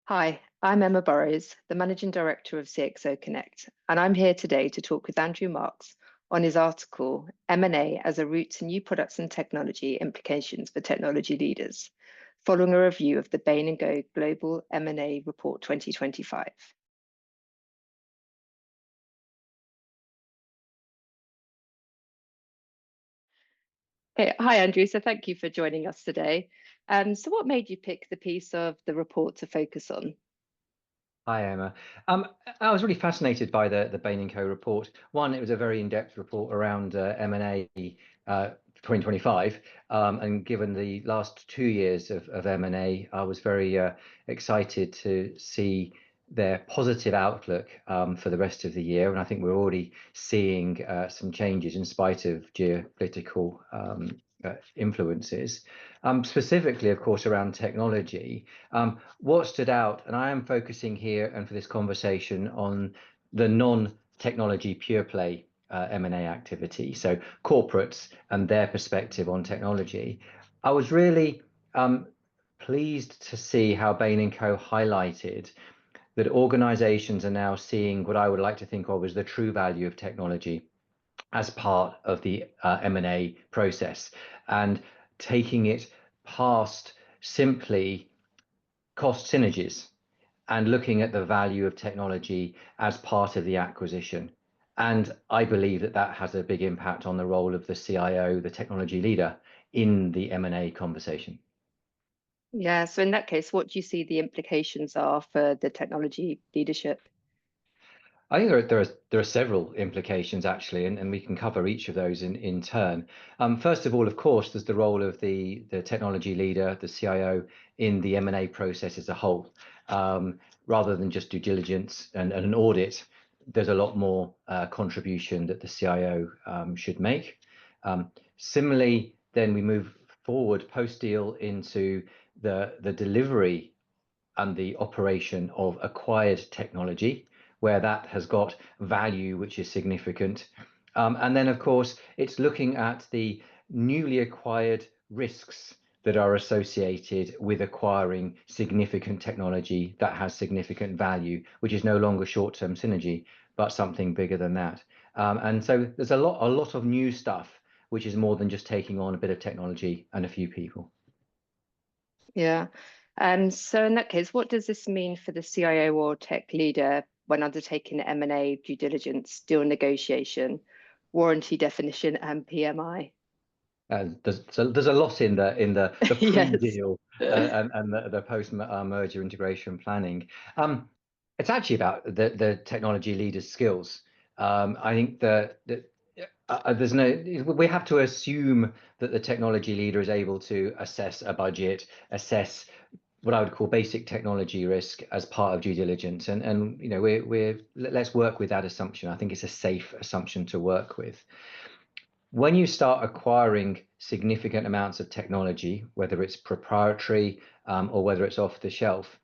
Hi, I'm Emma Burrows, the Managing Director of CXO Connect, and I'm here today to talk with Andrew Marks on his article, M&A as a Route to New Products and Technology Implications for Technology Leaders, following a review of the Bain Co Global M&A Report 2025. Okay, hi, Andrew. So thank you for joining us today. So what made you pick the piece of the report to focus on? Hi, Emma. I was really fascinated by the Bain Co report. One, it was a very in-depth report around M&A 2025, and given the last 2 years of M&A, I was very excited to see their positive outlook for the rest of the year. And I think we're already seeing some changes in spite of geopolitical influences. Specifically, of course, around technology. What stood out, and I am focusing here and for this conversation on the non-technology pure play M&A activity, so corporates and their perspective on technology. I was really pleased to see how Bain & Co highlighted that organizations are now seeing what I would like to think of as the true value of technology as part of the M&A process, and taking it past simply cost synergies and looking at the value of technology as part of the acquisition. And I believe that that has a big impact on the role of the CIO, the technology leader, in the M&A conversation. Yeah, so in that case, what do you see the implications are for the technology leadership? I think there are several implications actually, and we can cover each of those in turn. First of all, of course, there's the role of the technology leader, the CIO, in the M&A process as a whole. Rather than just due diligence and an audit, there's a lot more contribution that the CIO should make. Similarly, then we move forward post-deal into the delivery and the operation of acquired technology, where that has got value which is significant. And then, of course, it's looking at the newly acquired risks that are associated with acquiring significant technology that has significant value, which is no longer short-term synergy, but something bigger than that. And so there's a lot of new stuff, which is more than just taking on a bit of technology and a few people. Yeah. So in that case, what does this mean for the CIO or tech leader when undertaking M&A, due diligence, deal negotiation, warranty definition, and PMI? There's a lot in the Yes. pre-deal and the post merger integration planning. It's actually about the technology leader's skills. I think we have to assume that the technology leader is able to assess a budget, assess what I would call basic technology risk as part of due diligence, and you know let's work with that assumption. I think it's a safe assumption to work with. When you start acquiring significant amounts of technology, whether it's proprietary or whether it's off the shelf,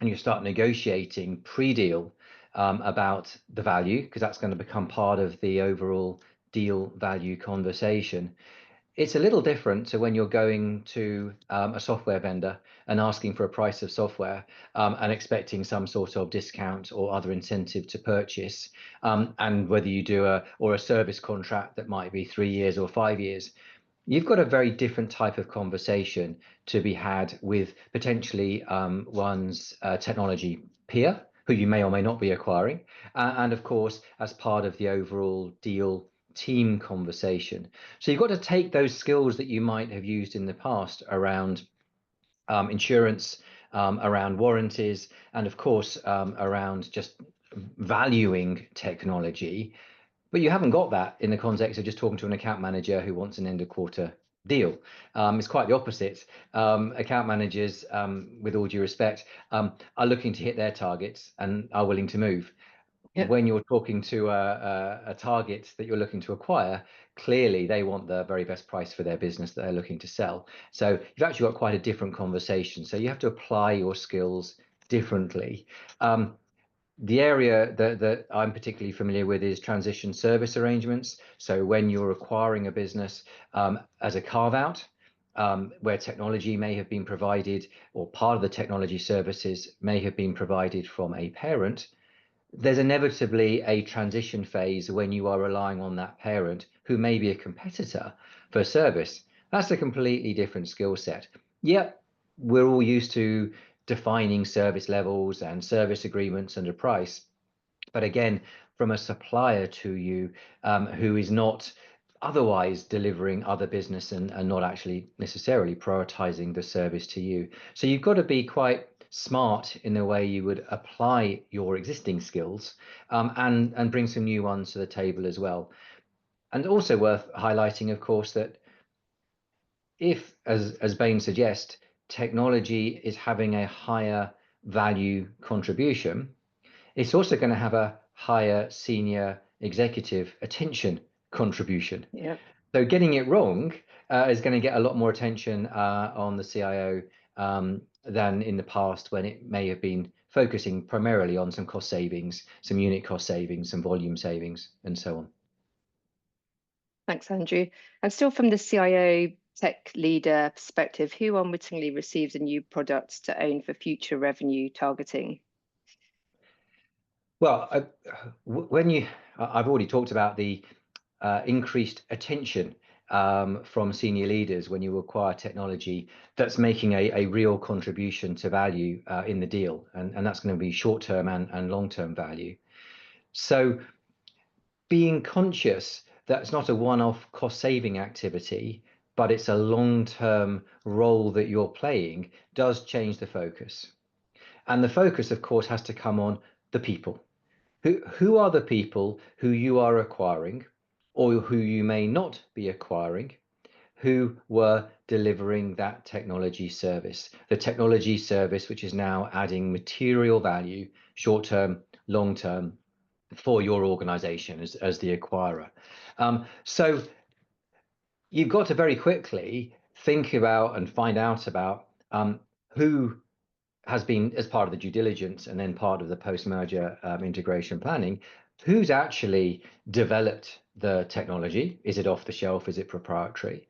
and you start negotiating pre-deal about the value, because that's going to become part of the overall deal value conversation. It's a little different to when you're going to a software vendor and asking for a price of software and expecting some sort of discount or other incentive to purchase, and whether you do a service contract that might be 3 years or 5 years. You've got a very different type of conversation to be had with potentially one's technology peer, who you may or may not be acquiring, and of course, as part of the overall deal team conversation. So you've got to take those skills that you might have used in the past around insurance, around warranties, and of course, around just valuing technology. But you haven't got that in the context of just talking to an account manager who wants an end of quarter deal. It's quite the opposite. Account managers, with all due respect, are looking to hit their targets and are willing to move. Yeah. When you're talking to a target that you're looking to acquire, clearly they want the very best price for their business that they're looking to sell. So you've actually got quite a different conversation. So you have to apply your skills differently. The area that I'm particularly familiar with is transition service arrangements. So when you're acquiring a business as a carve out, where technology may have been provided, or part of the technology services may have been provided from a parent, there's inevitably a transition phase when you are relying on that parent who may be a competitor for service. That's a completely different skill set. Yep, we're all used to defining service levels and service agreements and a price. But again, from a supplier to you who is not otherwise delivering other business and not actually necessarily prioritizing the service to you. So you've got to be quite smart in the way you would apply your existing skills and bring some new ones to the table as well. And also worth highlighting, of course, that if, as Bain suggests, technology is having a higher value contribution, it's also going to have a higher senior executive attention contribution. Yeah. So getting it wrong is going to get a lot more attention on the CIO than in the past, when it may have been focusing primarily on some cost savings, some unit cost savings, some volume savings, and so on. Thanks, Andrew. And still from the CIO tech leader perspective, who unwittingly receives a new product to own for future revenue targeting? Well, I've already talked about the increased attention from senior leaders when you acquire technology that's making a real contribution to value in the deal, and that's going to be short-term and long-term value. So being conscious that it's not a one-off cost-saving activity, but it's a long-term role that you're playing, does change the focus. And the focus, of course, has to come on the people. Who are the people who you are acquiring, or who you may not be acquiring, who were delivering that technology service, the technology service which is now adding material value, short-term, long-term, for your organization as the acquirer. So you've got to very quickly think about and find out about who has been, as part of the due diligence and then part of the post-merger integration planning, who's actually developed the technology. Is it off the shelf? Is it proprietary?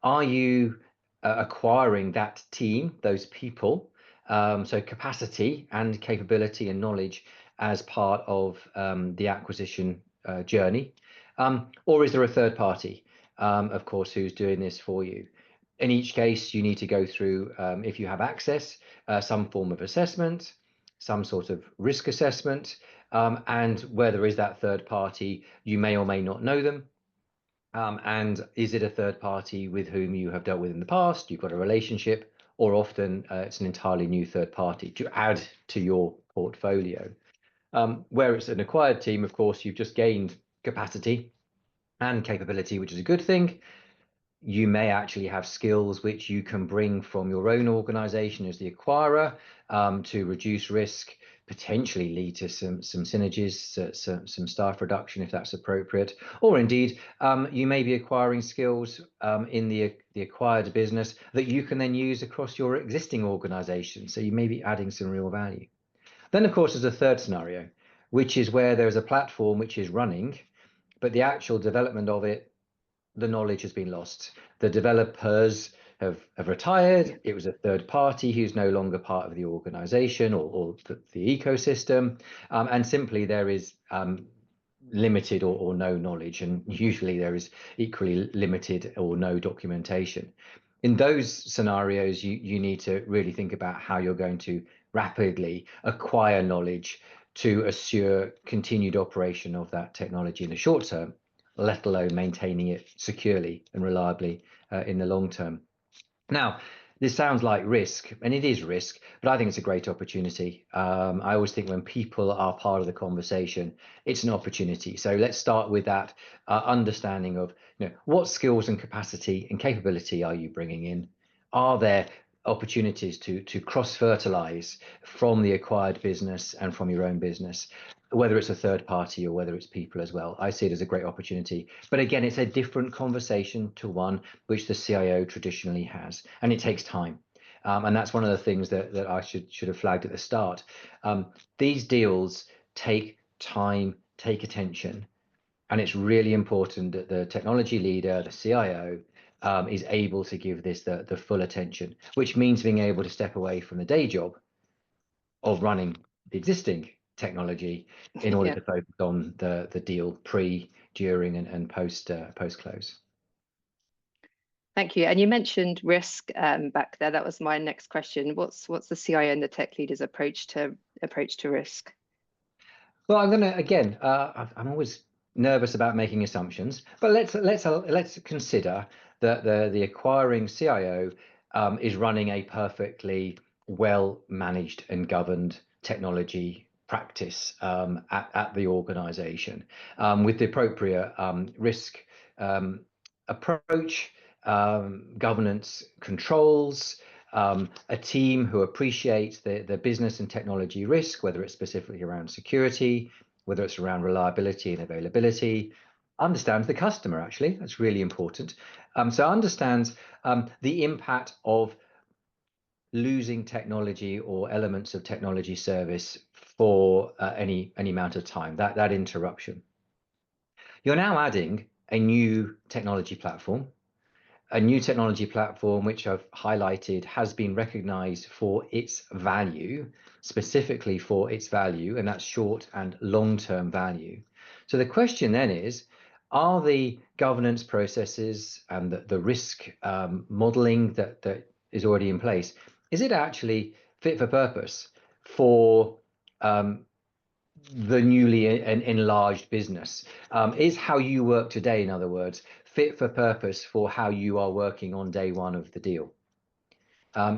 Are you acquiring that team, those people, so capacity and capability and knowledge as part of the acquisition journey? Or is there a third party, of course, who's doing this for you? In each case, you need to go through, if you have access, some form of assessment, some sort of risk assessment, and where there is that third party, you may or may not know them. And is it a third party with whom you have dealt with in the past? You've got a relationship, or often it's an entirely new third party to add to your portfolio. Where it's an acquired team, of course, you've just gained capacity and capability, which is a good thing. You may actually have skills which you can bring from your own organization as the acquirer to reduce risk, potentially lead to some synergies, some staff reduction if that's appropriate, or indeed you may be acquiring skills in the acquired business that you can then use across your existing organization. So you may be adding some real value. Then, of course, there's a third scenario, which is where there's a platform which is running, but the actual development of it, the knowledge has been lost. The developers have retired. It was a third party who's no longer part of the organization or the ecosystem. And simply there is limited or no knowledge. And usually there is equally limited or no documentation. In those scenarios, you need to really think about how you're going to rapidly acquire knowledge to assure continued operation of that technology in the short term, let alone maintaining it securely and reliably in the long term. Now, this sounds like risk, and it is risk, but I think it's a great opportunity. I always think when people are part of the conversation, it's an opportunity. So let's start with that understanding of, what skills and capacity and capability are you bringing in? Are there opportunities to cross-fertilize from the acquired business and from your own business, whether it's a third party or whether it's people as well? I see it as a great opportunity. But again, it's a different conversation to one which the CIO traditionally has, and it takes time. And that's one of the things that I should have flagged at the start. These deals take time, take attention, and it's really important that the technology leader, the CIO, is able to give this the full attention, which means being able to step away from the day job of running the existing technology in order Yeah. to focus on the deal pre, during, and post close. Thank you. And you mentioned risk back there. That was my next question. What's the CIO and the tech leader's approach to risk? Well, I'm gonna again. I'm always nervous about making assumptions, but let's consider that the acquiring CIO is running a perfectly well managed and governed technology practice at the organization with the appropriate risk approach, governance controls, a team who appreciates the business and technology risk, whether it's specifically around security, whether it's around reliability and availability, understands the customer, actually, that's really important. So understands the impact of losing technology or elements of technology service for any amount of time, that interruption. You're now adding a new technology platform, which I've highlighted has been recognized for its value, specifically for its value, and that's short and long-term value. So the question then is, are the governance processes and the risk modeling that is already in place, is it actually fit for purpose for the newly enlarged business? Is how you work today, in other words, fit for purpose for how you are working on day one of the deal?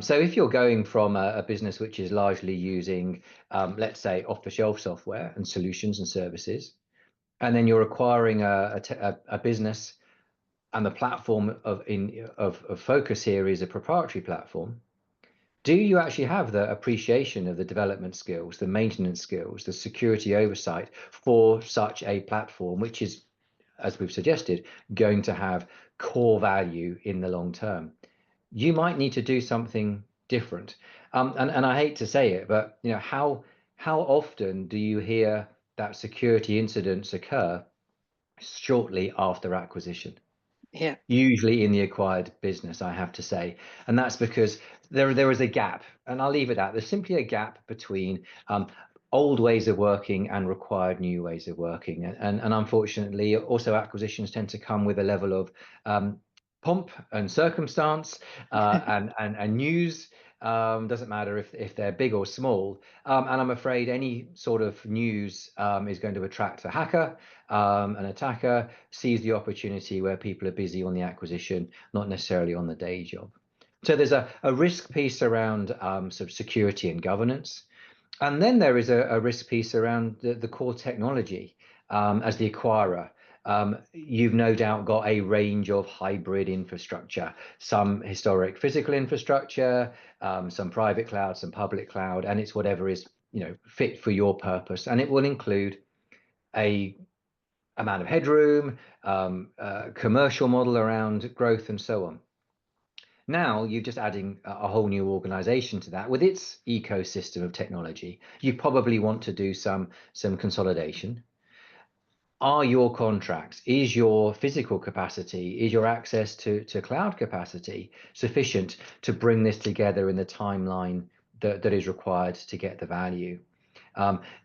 So if you're going from a business which is largely using, let's say, off-the-shelf software and solutions and services, and then you're acquiring a business, and the platform of focus here is a proprietary platform, do you actually have the appreciation of the development skills, the maintenance skills, the security oversight for such a platform, which is, as we've suggested, going to have core value in the long term? You might need to do something different. And I hate to say it, but how often do you hear that security incidents occur shortly after acquisition? Yeah. Usually in the acquired business, I have to say. And that's because there is a gap, and I'll leave it at, there's simply a gap between old ways of working and required new ways of working. And unfortunately, also acquisitions tend to come with a level of pomp and circumstance and news. Doesn't matter if they're big or small. And I'm afraid any sort of news is going to attract a hacker. An attacker sees the opportunity where people are busy on the acquisition, not necessarily on the day job. So there's a risk piece around sort of security and governance. And then there is a risk piece around the core technology as the acquirer. You've no doubt got a range of hybrid infrastructure, some historic physical infrastructure, some private cloud, some public cloud, and it's whatever is fit for your purpose. And it will include a amount of headroom, commercial model around growth, and so on. Now you're just adding a whole new organization to that with its ecosystem of technology. You probably want to do some consolidation. Are your contracts, is your physical capacity, is your access to cloud capacity sufficient to bring this together in the timeline that is required to get the value?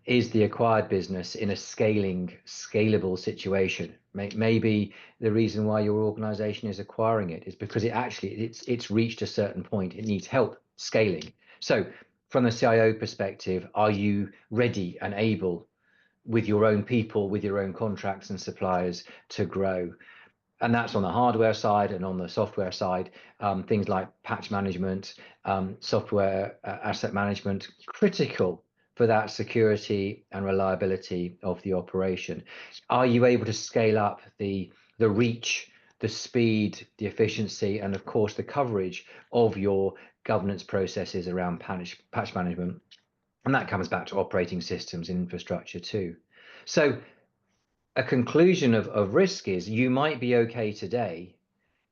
Is the acquired business in a scalable situation? Maybe the reason why your organization is acquiring it is because it's reached a certain point. It needs help scaling. So from the CIO perspective, are you ready and able with your own people, with your own contracts and suppliers to grow? And that's on the hardware side, and on the software side, things like patch management, software asset management, critical for that security and reliability of the operation. Are you able to scale up the reach, the speed, the efficiency, and of course the coverage of your governance processes around patch management? And that comes back to operating systems and infrastructure too. So a conclusion of risk is you might be okay today.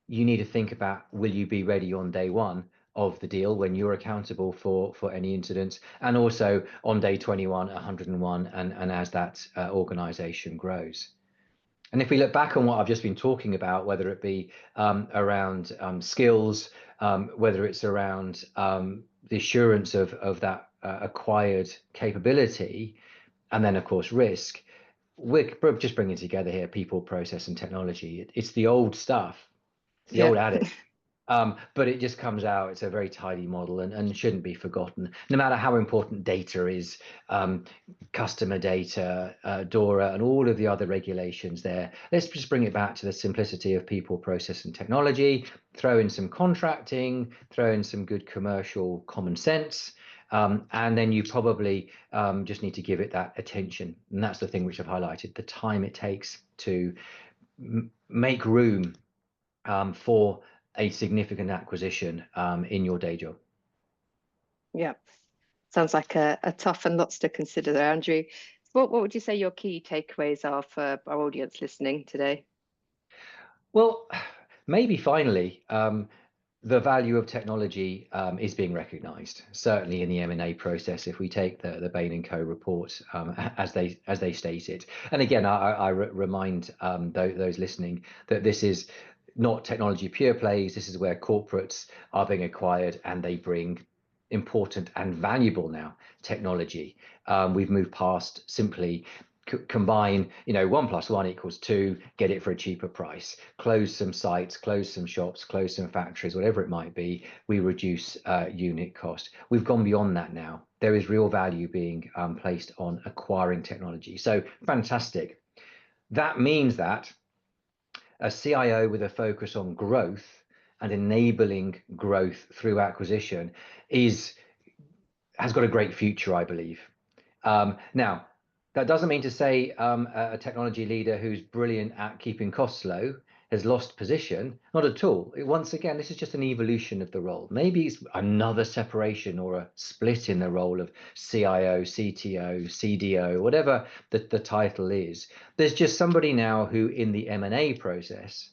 You need to think about, will you be ready on day one of the deal when you're accountable for any incidents, and also on day 21, 101, and as that organization grows. And if we look back on what I've just been talking about, whether it be around skills, whether it's around the assurance of that acquired capability, and then of course risk, we're just bringing together here people, process, and technology. It's the old stuff, the old adage. But it just comes out, it's a very tidy model and shouldn't be forgotten, no matter how important data is, customer data, DORA, and all of the other regulations there. Let's just bring it back to the simplicity of people, process, and technology, throw in some contracting, throw in some good commercial common sense, and then you probably just need to give it that attention. And that's the thing which I've highlighted, the time it takes to make room for a significant acquisition in your day job. Yeah, sounds like a tough and lots to consider there, Andrew. What would you say your key takeaways are for our audience listening today? Well, maybe finally, the value of technology is being recognised. Certainly in the M&A process, if we take the Bain Co report as they state it. And again, I remind those listening that this is not technology pure plays. This is where corporates are being acquired and they bring important and valuable now technology. We've moved past simply combine, 1 + 1 = 2, get it for a cheaper price, close some sites, close some shops, close some factories, whatever it might be, we reduce unit cost. We've gone beyond that now. There is real value being placed on acquiring technology. So fantastic. That means that a CIO with a focus on growth and enabling growth through acquisition has got a great future, I believe. Now, that doesn't mean to say a technology leader who's brilliant at keeping costs low has lost position. Not at all. Once again, this is just an evolution of the role. Maybe it's another separation or a split in the role of CIO, CTO, CDO, whatever the title is. There's just somebody now who in the M&A process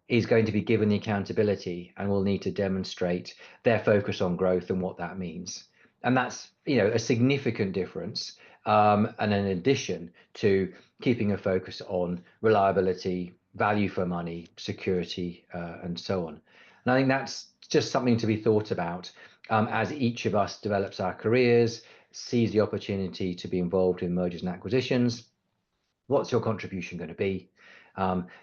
is going to be given the accountability and will need to demonstrate their focus on growth and what that means. And that's, a significant difference. And in addition to keeping a focus on reliability, value for money, security, and so on. And I think that's just something to be thought about as each of us develops our careers, sees the opportunity to be involved in mergers and acquisitions. What's your contribution going to be?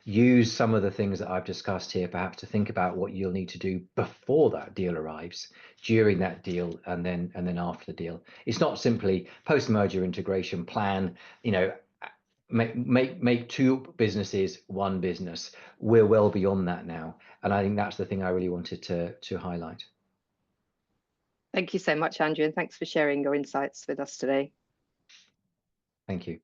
Use some of the things that I've discussed here, perhaps to think about what you'll need to do before that deal arrives, during that deal, and then after the deal. It's not simply post-merger integration plan, make two businesses one business. We're well beyond that now, and I think that's the thing I really wanted to highlight. Thank you so much, Andrew, and thanks for sharing your insights with us today. Thank you.